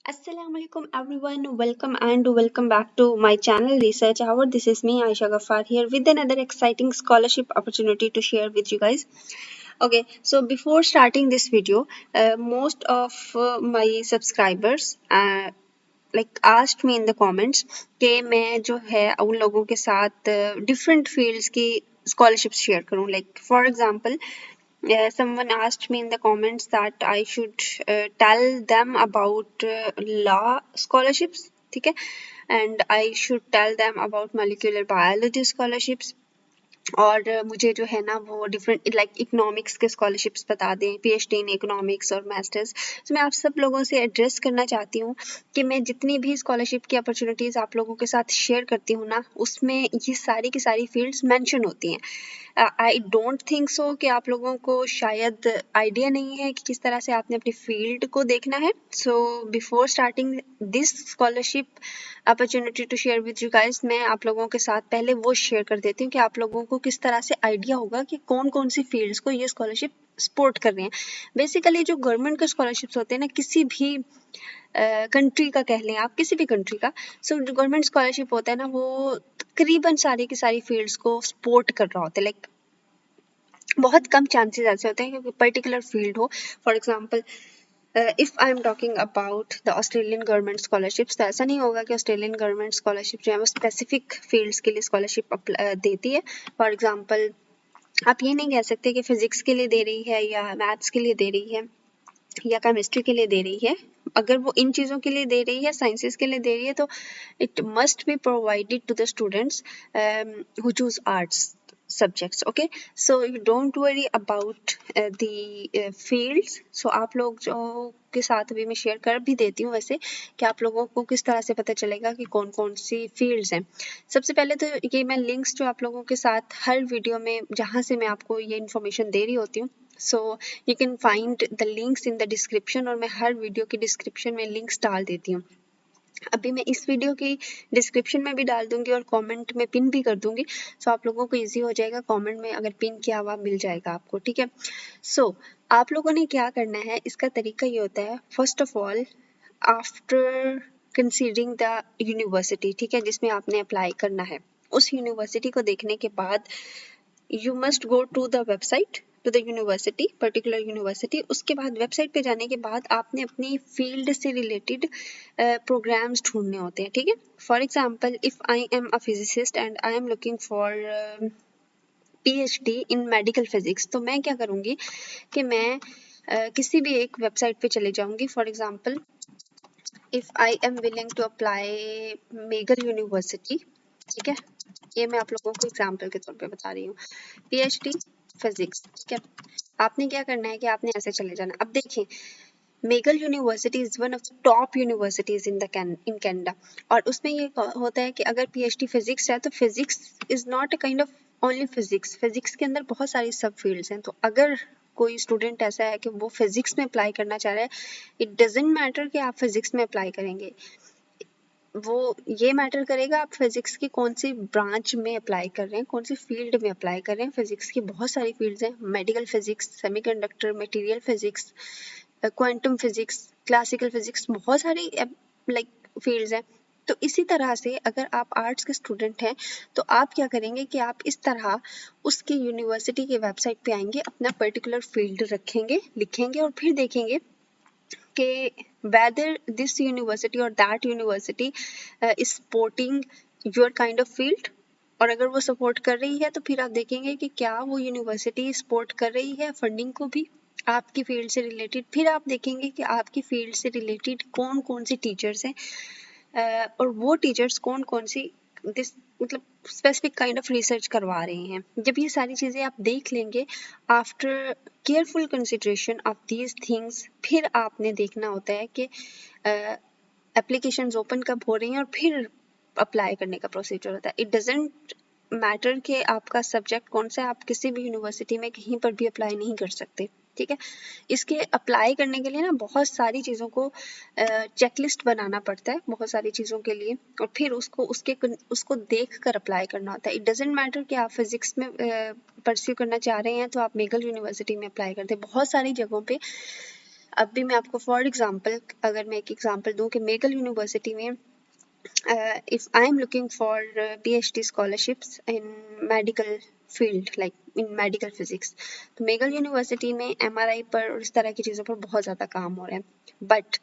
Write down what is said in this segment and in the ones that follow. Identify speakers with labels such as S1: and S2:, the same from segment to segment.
S1: Assalamualaikum everyone, welcome back to my channel Research Hour. This is me Aisha Ghaffar here with another exciting scholarship opportunity to share with you guys. Okay, so before starting this video, most of my subscribers asked me in the comments कि मैं जो है उन लोगों के साथ different fields की scholarships share करूँ. Like for example, someone asked me in the comments that I should tell them about law scholarships, ठीक है, and I should tell them about molecular biology scholarships. और मुझे जो है ना वो डिफरेंट इकोनॉमिक्स के स्कॉलरशिप्स बता दें, पीएचडी इन इकोनॉमिक्स और मास्टर्स. तो मैं आप सब लोगों से एड्रेस करना चाहती हूँ कि मैं जितनी भी स्कॉलरशिप की अपॉर्चुनिटीज़ आप लोगों के साथ शेयर करती हूँ ना, उसमें ये सारी की सारी फील्ड्स मेंशन होती हैं. आई डोंट थिंक सो कि आप लोगों को शायद आइडिया नहीं है कि किस तरह से आपने अपनी फील्ड को देखना है. So before starting this scholarship opportunity to share with you guys, मैं आप लोगों के साथ पहले वो शेयर कर देती हूँ कि आप लोगों को किस तरह से आइडिया होगा कि कौन कौन सी फील्ड्स को ये स्कॉलरशिप सपोर्ट कर रहे हैं. बेसिकली जो गवर्नमेंट के स्कॉलरशिप्स होते हैं ना, किसी भी कंट्री का कह लें आप, किसी भी कंट्री का, सो जो गवर्नमेंट स्कॉलरशिप होता है ना, वो तकरीबन सारी की सारी फील्ड्स को सपोर्ट कर रहा होता है. बहुत कम चांसेस ऐसे होते हैं कि पर्टिकुलर फील्ड हो. For example, if I am talking about the Australian government scholarships, तो ऐसा नहीं होगा कि ऑस्ट्रेलियन गवर्नमेंट स्कॉलरशिप जो है वो स्पेसिफिक फील्ड्स के लिए स्कॉलरशिप देती है. फॉर एग्जांपल, आप ये नहीं कह सकते कि फिजिक्स के लिए दे रही है या मैथ्स के लिए दे रही है या केमिस्ट्री के लिए दे रही है. अगर वो इन चीज़ों के लिए दे रही है, साइंसेस के लिए दे रही है, तो it must be provided to the students who choose arts subjects. Okay, so you don't worry about the fields. So आप लोग जो के साथ भी मैं शेयर कर भी देती हूँ वैसे, कि आप लोगों को किस तरह से पता चलेगा कि कौन कौन सी फील्ड्स हैं. सबसे पहले तो ये मैं लिंक्स जो आप लोगों के साथ हर वीडियो में जहाँ से मैं आपको ये इन्फॉर्मेशन दे रही होती हूँ, सो you can find the links in the description, और मैं हर वीडियो की डिस्क्रिप्शन में लिंक्स डाल देती हूँ. अभी मैं इस वीडियो की डिस्क्रिप्शन में भी डाल दूंगी और कमेंट में पिन भी कर दूंगी, सो आप लोगों को इजी हो जाएगा. कमेंट में अगर पिन किया हुआ मिल जाएगा आपको, ठीक है. सो आप लोगों ने क्या करना है, इसका तरीका ये होता है. First of all, after considering the university, ठीक है, जिसमें आपने अप्लाई करना है, उस यूनिवर्सिटी को देखने के बाद you must go to the website, to the university, particular university. उसके बाद वेबसाइट पे जाने के बाद आपने अपनी फील्ड से रिलेटेड प्रोग्राम्स ढूंढने होते हैं, ठीक है. For example, if I am a physicist and I am looking for PhD in medical physics, तो मैं क्या करूँगी कि मैं किसी भी एक वेबसाइट पे चले जाऊँगी. For example, if I am willing to apply McGill university, ठीक है, ये मैं आप लोगों को एग्जाम्पल के तौर पे बता रही हूँ, पीएचडी फिजिक्स, ठीक है. आपने क्या करना है कि आपने ऐसे चले जाना. अब देखिए, McGill university is one of the top universities in Canada, और उसमें ये होता है कि अगर पीएचडी फिजिक्स है तो physics is not a kind of only physics. Physics के अंदर बहुत सारी सब फील्ड्स हैं. तो अगर कोई स्टूडेंट ऐसा है कि वो फिजिक्स में अप्लाई करना चाह रहा है, इट डजेंट मैटर कि आप फिजिक्स में अप्लाई करेंगे, वो ये मैटर करेगा आप फिजिक्स की कौन सी ब्रांच में अप्लाई कर रहे हैं, कौन सी फील्ड में अप्लाई कर रहे हैं. फिजिक्स की बहुत सारी फील्ड्स हैं, medical physics, semiconductor, material physics, quantum physics, classical physics, बहुत सारी फील्ड्स हैं. तो इसी तरह से अगर आप आर्ट्स के स्टूडेंट हैं, तो आप क्या करेंगे कि आप इस तरह उसकी यूनिवर्सिटी की वेबसाइट पे आएंगे, अपना पर्टिकुलर फील्ड रखेंगे, लिखेंगे और फिर देखेंगे कि whether this university or that university is supporting your kind of field. और अगर वो सपोर्ट कर रही है तो फिर आप देखेंगे कि क्या वो यूनिवर्सिटी सपोर्ट कर रही है फंडिंग को भी आपकी फील्ड से रिलेटेड. फिर आप देखेंगे कि आपकी फील्ड से रिलेटेड कौन कौन सी टीचर्स हैं, और वो टीचर्स कौन कौन see this specific kind of research करवा रहे हैं. जब ये सारी चीज़ें आप देख लेंगे, after careful consideration of these things, फिर आपने देखना होता है कि एप्लीकेशंस ओपन कब हो रही हैं और फिर अप्लाई करने का प्रोसीजर होता है. इट डजेंट मैटर कि आपका सब्जेक्ट कौन सा है, आप किसी भी यूनिवर्सिटी में कहीं पर भी अप्लाई नहीं कर सकते, ठीक है. इसके अप्लाई करने के लिए ना बहुत सारी चीज़ों को चेकलिस्ट बनाना पड़ता है, बहुत सारी चीज़ों के लिए, और फिर उसको देख कर अप्लाई करना होता है. इट डजेंट मैटर कि आप फिजिक्स में परस्यू करना चाह रहे हैं तो आप मेगल यूनिवर्सिटी में अप्लाई करते हैं. बहुत सारी जगहों पे अभी मैं आपको फॉर एग्जांपल अगर मैं एक एग्जांपल दूं कि मेघल यूनिवर्सिटी में if I am looking for PhD scholarships in medical field like in medical physics, तो मेघल यूनिवर्सिटी में MRI पर और इस तरह की चीज़ों पर बहुत ज़्यादा काम हो रहा है. But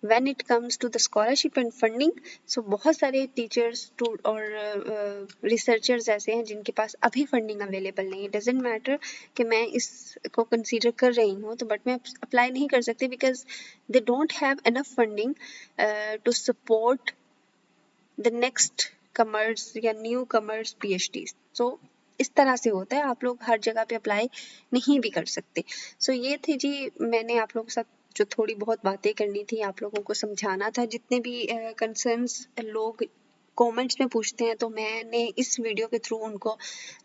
S1: when it comes to the scholarship and funding, so बहुत सारे टीचर्स और रिसर्चर्स ऐसे हैं जिनके पास अभी फंडिंग अवेलेबल नहीं है. डजेंट मैटर कि मैं इसको कंसीडर कर रही हूँ तो बट मैं अप्लाई नहीं कर सकती because they don't have enough funding to support the next commerce या न्यू कमर्स PhD. सो इस तरह से होता है, आप लोग हर जगह पे अप्लाई नहीं भी कर सकते. सो ये थी जी, मैंने आप लोगों के साथ जो थोड़ी बहुत बातें करनी थी, आप लोगों को समझाना था. जितने भी कंसर्न्स लोग कमेंट्स में पूछते हैं तो मैंने इस वीडियो के थ्रू उनको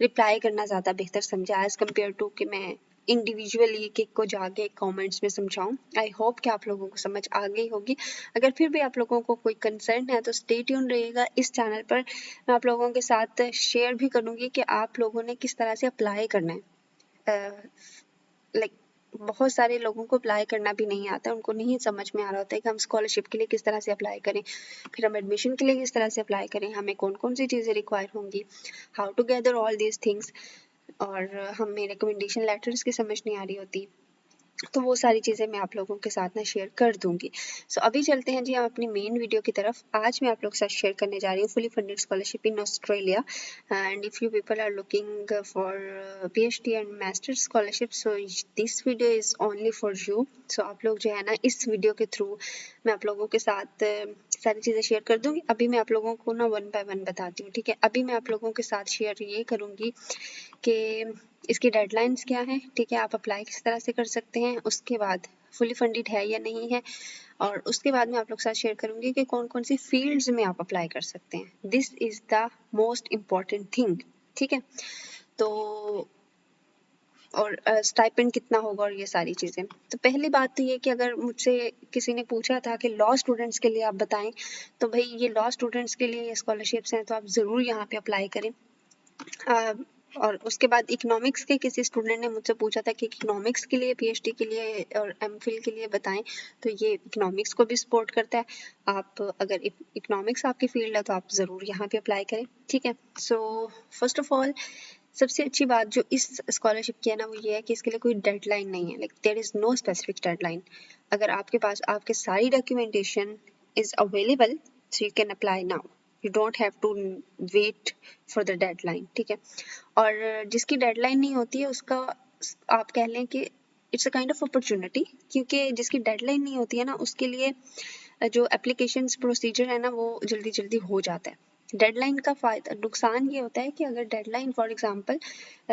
S1: रिप्लाई करना ज़्यादा बेहतर समझा एज कम्पेयर टू कि मैं इंडिविजुअली एक एक को जाके कमेंट्स में समझाऊं. आई होप कि आप लोगों को समझ आ गई होगी. अगर फिर भी आप लोगों को कोई कंसर्न है तो स्टे ट्यून रहिएगा इस चैनल पर. मैं आप लोगों के साथ शेयर भी करूंगी कि आप लोगों ने किस तरह से अप्लाई करना है. लाइक बहुत सारे लोगों को अप्लाई करना भी नहीं आता, उनको नहीं समझ में आ रहा होता है कि हम स्कॉलरशिप के लिए किस तरह से अप्लाई करें, फिर हम एडमिशन के लिए किस तरह से अप्लाई करें, हमें कौन कौन सी चीज़ें रिक्वायर होंगी, how to gather all these things. और हमें रिकमेंडेशन लेटर्स की समझ नहीं आ रही होती, तो वो सारी चीज़ें मैं आप लोगों के साथ ना शेयर कर दूंगी. सो अभी चलते हैं जी हम अपनी मेन वीडियो की तरफ. आज मैं आप लोगों के साथ शेयर करने जा रही हूँ fully funded scholarship in Australia. And if you people are looking for PhD and master scholarship, so this video is only for you. So आप लोग जो है ना, इस वीडियो के थ्रू मैं आप लोगों के साथ सारी चीज़ें शेयर कर दूंगी. अभी मैं आप लोगों को ना वन बाय वन बताती हूँ, ठीक है. अभी मैं आप लोगों के साथ शेयर ये करूँगी कि इसकी डेडलाइंस क्या है, ठीक है, आप अप्लाई किस तरह से कर सकते हैं, उसके बाद फुली फंडेड है या नहीं है, और उसके बाद मैं आप लोग के साथ शेयर करूंगी कि कौन कौन सी फील्ड्स में आप अप्लाई कर सकते हैं. This is the most important thing, ठीक है. तो और स्टाइपेंड कितना होगा और ये सारी चीज़ें. तो पहली बात तो ये कि अगर मुझसे किसी ने पूछा था कि लॉ स्टूडेंट्स के लिए आप बताएं, तो भाई ये लॉ स्टूडेंट्स के लिए ये स्कॉलरशिप्स हैं, तो आप ज़रूर यहाँ पे अप्लाई करें. और उसके बाद इकोनॉमिक्स के किसी स्टूडेंट ने मुझसे पूछा था कि इकोनॉमिक्स के लिए PhD के लिए और MPhil के लिए बताएं, तो ये इकोनॉमिक्स को भी सपोर्ट करता है. आप अगर इकोनॉमिक्स आपकी फील्ड है तो आप ज़रूर यहाँ पे अप्लाई करें, ठीक है. सो फर्स्ट ऑफ ऑल सबसे अच्छी बात जो इस स्कॉलरशिप की है ना, वो ये है कि इसके लिए कोई डेडलाइन नहीं है. Like there is no specific deadline. अगर आपके पास आपके सारी documentation is available, so you can apply now. You don't have to wait for the deadline, ठीक है. और जिसकी डेडलाइन नहीं होती है उसका आप कह लें कि it's a kind of opportunity, क्योंकि जिसकी डेडलाइन नहीं होती है ना, उसके लिए जो एप्लीकेशंस प्रोसीजर है ना, वो जल्दी जल्दी हो जाता है. डेडलाइन का फायदा नुकसान ये होता है कि अगर डेडलाइन फॉर एग्जांपल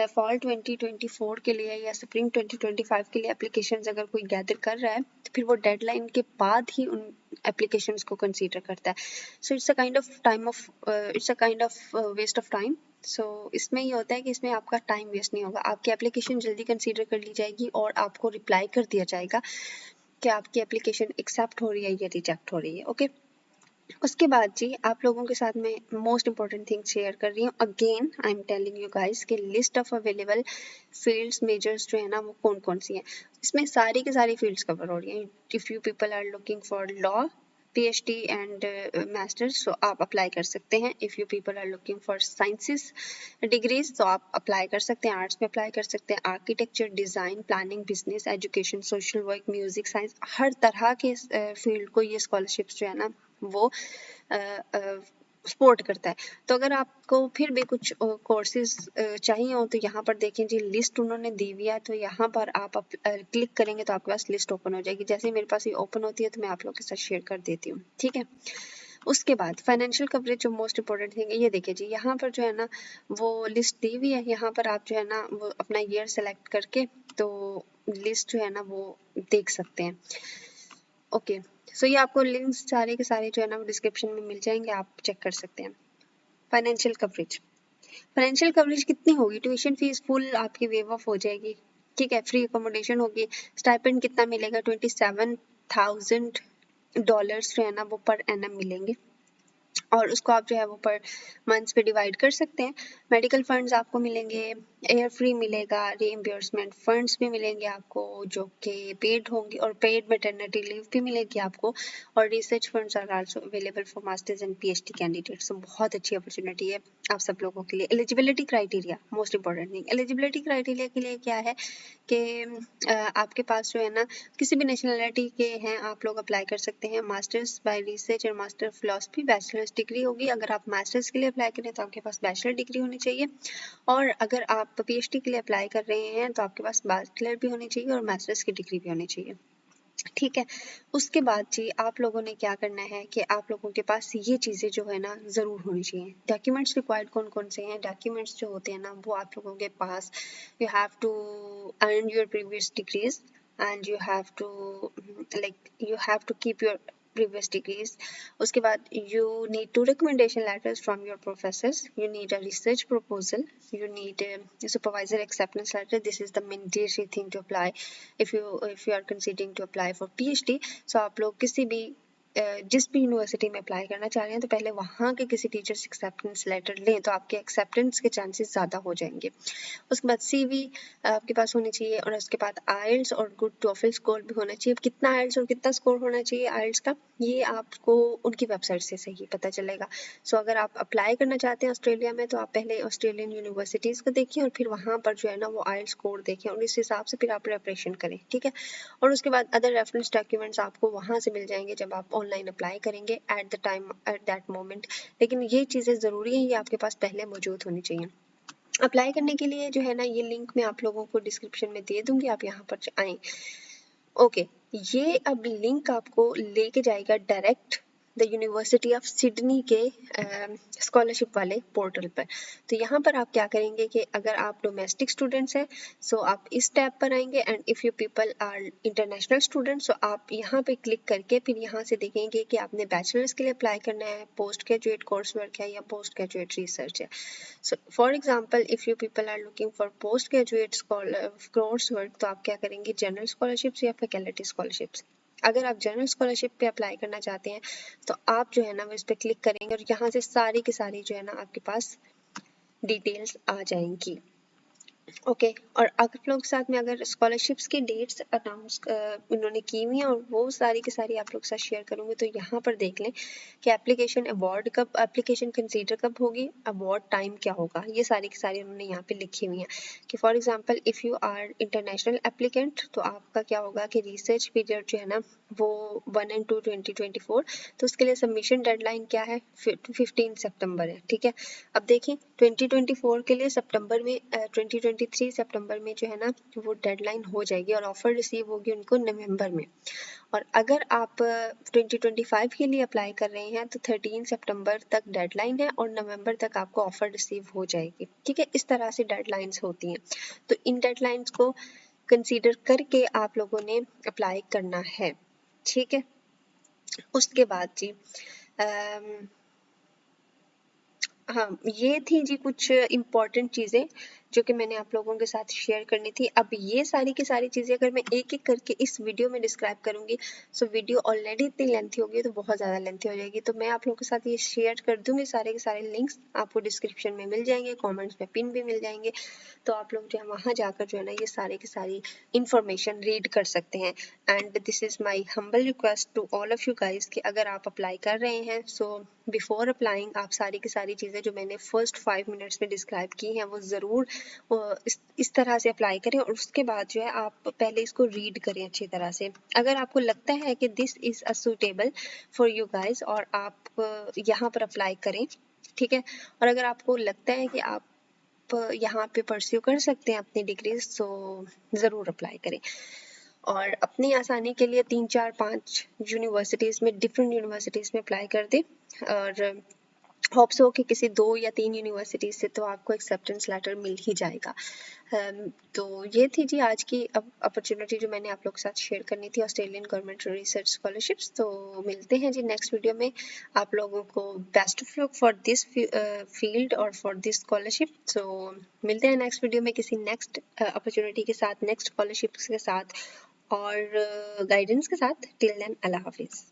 S1: फॉल 2024 के लिए या स्प्रिंग 2025 के लिए एप्लीकेशंस अगर कोई गैदर कर रहा है, तो फिर वो डेडलाइन के बाद ही उन एप्लीकेशंस को कंसीडर करता है. So it's a kind of waste of time. So इसमें ये होता है कि इसमें आपका टाइम वेस्ट नहीं होगा, आपकी एप्लीकेशन जल्दी कंसीडर कर ली जाएगी और आपको रिप्लाई कर दिया जाएगा कि आपकी एप्लीकेशन एक्सेप्ट हो रही है या रिजेक्ट हो रही है, ओके. उसके बाद जी आप लोगों के साथ मैं मोस्ट इंपॉर्टेंट थिंग शेयर कर रही हूँ. Again I am telling you guys कि list of available fields majors जो है ना, वो कौन कौन सी हैं. इसमें सारी की सारी फील्ड्स कवर हो रही हैं. If you people are looking for law PhD and masters, so आप अप्लाई कर सकते हैं. If you people are looking for sciences degrees, तो आप अप्लाई कर सकते हैं. आर्ट्स में अप्लाई कर सकते हैं. Architecture, design, planning, business, education, social work, music, science, हर तरह के फील्ड को ये स्कॉलरशिप्स जो है ना, वो सपोर्ट करता है. तो अगर आपको फिर भी कुछ कोर्सेज चाहिए हो तो यहाँ पर देखें जी, लिस्ट उन्होंने दी हुई है. तो यहाँ पर आप क्लिक करेंगे तो आपके पास लिस्ट ओपन हो जाएगी. जैसे मेरे पास ये ओपन होती है तो मैं आप लोगों के साथ शेयर कर देती हूँ, ठीक है. उसके बाद फाइनेंशियल कवरेज जो मोस्ट इंपॉर्टेंट थिंग है, ये देखिए जी, यहाँ पर जो है ना वो लिस्ट दी हुई है. यहाँ पर आप जो है ना वो अपना ईयर सेलेक्ट करके तो लिस्ट जो है ना वो देख सकते हैं, ओके. सो ये आपको लिंक्स सारे के सारे जो है ना वो डिस्क्रिप्शन में मिल जाएंगे, आप चेक कर सकते हैं. फाइनेंशियल कवरेज, फाइनेंशियल कवरेज कितनी होगी? ट्यूशन फीस फुल आपकी वेव ऑफ हो जाएगी, ठीक है. फ्री अकोमोडेशन होगी. स्टाइपेंड कितना मिलेगा? $27,000 जो है ना वो पर एनम मिलेंगे, और उसको आप जो है वो पर मंथ्स पे डिवाइड कर सकते हैं. मेडिकल फंड्स आपको मिलेंगे एयर फ्री मिलेगा, रीइंबर्समेंट फंड्स भी मिलेंगे आपको जो कि पेड होंगे, और पेड मैटरनिटी लीव भी मिलेगी आपको, और research funds are also available for masters and PhD candidates. तो बहुत अच्छी अपॉर्चुनिटी है आप सब लोगों के लिए। Eligibility criteria most important thing, eligibility criteria के लिए क्या है कि आपके पास जो है ना किसी भी नेशनलिटी के हैं आप लोग अप्लाई कर सकते हैं। मास्टर्स बाय रिसर्च और मास्टर फिलोसफी, बैचलर्स डिग्री होगी। अगर आप मास्टर्स के लिए अप्लाई करें तो आपके पास बैचलर डिग्री होनी चाहिए, और अगर आप पीएचडी के लिए अप्लाई कर रहे हैं तो आपके पास बैचलर भी होनी चाहिए और मास्टर्स की डिग्री भी होनी चाहिए। ठीक है, उसके बाद जी आप लोगों ने क्या करना है कि आप लोगों के पास ये चीज़ें जो है ना ज़रूर होनी चाहिए। डॉक्यूमेंट्स रिक्वायर्ड कौन कौन से हैं? डॉक्यूमेंट्स जो होते हैं ना वो आप लोगों के पास, you have to earn your previous degrees and you have to you have to keep your previous degrees. उसके बाद you need 2 recommendation letters from your professors, you need a research proposal, you need a supervisor acceptance letter. This is the mandatory thing to apply if you are considering to apply for PhD. So आप लोग किसी भी जिस भी university में apply करना चाह रहे हैं तो पहले वहाँ के किसी टीचर से एक्सेप्टेंस लेटर लें तो आपके एक्सेप्टेंस के चांसेस ज़्यादा हो जाएंगे। उसके बाद CV आपके पास होनी चाहिए, और उसके बाद IELTS और गुड टोफल स्कोर भी होना चाहिए। कितना IELTS और कितना स्कोर होना चाहिए IELTS का, ये आपको उनकी वेबसाइट से सही पता चलेगा। सो अगर आप अप्लाई करना चाहते हैं ऑस्ट्रेलिया में तो आप पहले ऑस्ट्रेलियन यूनिवर्सिटीज़ को देखिए और फिर वहाँ पर जो है ना वो IELTS स्कोर देखें और इस हिसाब से फिर आप प्रिपरेशन करें। ठीक है, और उसके बाद अदर रेफरेंस डॉक्यूमेंट्स आपको वहाँ से मिल जाएंगे जब आप ऑनलाइन अप्लाई करेंगे at the time at that moment. लेकिन ये चीज़ें ज़रूरी हैं, ये आपके पास पहले मौजूद होनी चाहिए। अप्लाई करने के लिए जो है ना ये लिंक मैं आप लोगों को डिस्क्रिप्शन में दे दूंगी, आप यहाँ पर आएँ। ओके, ये अब लिंक आपको लेके जाएगा direct the university of Sydney के स्कॉलरशिप वाले पोर्टल पर। तो यहाँ पर आप क्या करेंगे कि अगर आप डोमेस्टिक स्टूडेंट्स हैं सो आप इस टैब पर आएंगे, and if you people are international students so आप यहाँ पे क्लिक करके फिर यहाँ से देखेंगे कि आपने बैचलर्स के लिए अप्लाई करना है, पोस्ट ग्रेजुएट कोर्स वर्क है या पोस्ट ग्रेजुएट रिसर्च है। So, for example, if you people are looking for postgraduate coursework, तो आप क्या करेंगे, जनरल स्कॉलरशिप्स या फैकल्टी स्कॉलरशिप्स। अगर आप जनरल स्कॉलरशिप पे अप्लाई करना चाहते हैं तो आप जो है ना वो इस पर क्लिक करेंगे और यहाँ से सारी की सारी जो है ना आपके पास डिटेल्स आ जाएंगी। ओके, और आप लोग के साथ में अगर स्कॉलरशिप्स की डेट्स अनाउंस उन्होंने की हुई हैं और वो सारी की सारी आप लोग के साथ शेयर करूँगी, तो यहाँ पर देख लें कि एप्लीकेशन अवार्ड कब, एप्लीकेशन कंसीडर कब होगी, अवार्ड टाइम क्या होगा, ये सारी की सारी उन्होंने यहाँ पे लिखी हुई हैं। कि for example if you are international applicant तो आपका क्या होगा कि रिसर्च पीरियड जो है ना वो 1 और 2 2024, तो उसके लिए सबमिशन डेडलाइन क्या है, 15 सितंबर है। ठीक है, अब देखिए 2024 के लिए सितंबर में 2023 सितंबर में जो है ना वो डेडलाइन हो जाएगी और ऑफर रिसीव होगी उनको नवंबर में। और अगर आप 2025 के लिए अप्लाई कर रहे हैं तो 13 सितंबर तक डेडलाइन है और नवंबर तक आपको ऑफर रिसीव हो जाएगी। ठीक है, इस तरह से डेडलाइंस होती हैं, तो इन डेडलाइंस को कंसीडर करके आप लोगों ने अप्लाई करना है। ठीक है, उसके बाद जी हाँ, ये थी जी कुछ इम्पॉर्टेंट चीज़ें जो कि मैंने आप लोगों के साथ शेयर करनी थी। अब ये सारी की सारी चीज़ें अगर मैं एक एक करके इस वीडियो में डिस्क्राइब करूँगी सो वीडियो ऑलरेडी इतनी लेंथी होगी तो बहुत ज़्यादा लेंथी हो जाएगी, तो मैं आप लोगों के साथ ये शेयर कर दूँगी। सारे के सारे लिंक्स आपको डिस्क्रिप्शन में मिल जाएंगे, कॉमेंट्स में पिन भी मिल जाएंगे, तो आप लोग जो है वहाँ जाकर जो है ना ये सारे की सारी इंफॉर्मेशन रीड कर सकते हैं। And this is my humble request to all of you guys कि अगर आप अप्लाई कर रहे हैं सो बिफोर अप्लाइंग आप सारी की सारी चीज़ें जो मैंने फर्स्ट 5 मिनट्स में डिस्क्राइब की हैं वो ज़रूर इस तरह से अप्लाई करें, और उसके बाद जो है आप पहले इसको रीड करें अच्छी तरह से। अगर आपको लगता है कि this is a suitable for you guys और आप यहाँ पर अप्लाई करें। ठीक है, और अगर आपको लगता है कि आप यहाँ पे परस्यू कर सकते हैं अपनी डिग्रीज तो ज़रूर अप्लाई करें। और अपनी आसानी के लिए 3 4 5 यूनिवर्सिटीज़ में, डिफरेंट यूनिवर्सिटीज़ में अप्लाई कर दें, और होप्स हो कि किसी 2 या 3 यूनिवर्सिटीज़ से तो आपको एक्सेप्टेंस लेटर मिल ही जाएगा। तो ये थी जी आज की अपॉर्चुनिटी जो मैंने आप लोग के साथ शेयर करनी थी, ऑस्ट्रेलियन गवर्नमेंट रिसर्च स्कॉलरशिप्स। तो मिलते हैं जी नेक्स्ट वीडियो में। आप लोगों को best of luck for this field और फॉर दिस स्कॉलरशिप। सो मिलते हैं नेक्स्ट वीडियो में किसी नेक्स्ट अपॉर्चुनिटी के साथ, नेक्स्ट स्कॉलरशिप के साथ और गाइडेंस के साथ। टिल देन अल्लाह हाफिज़।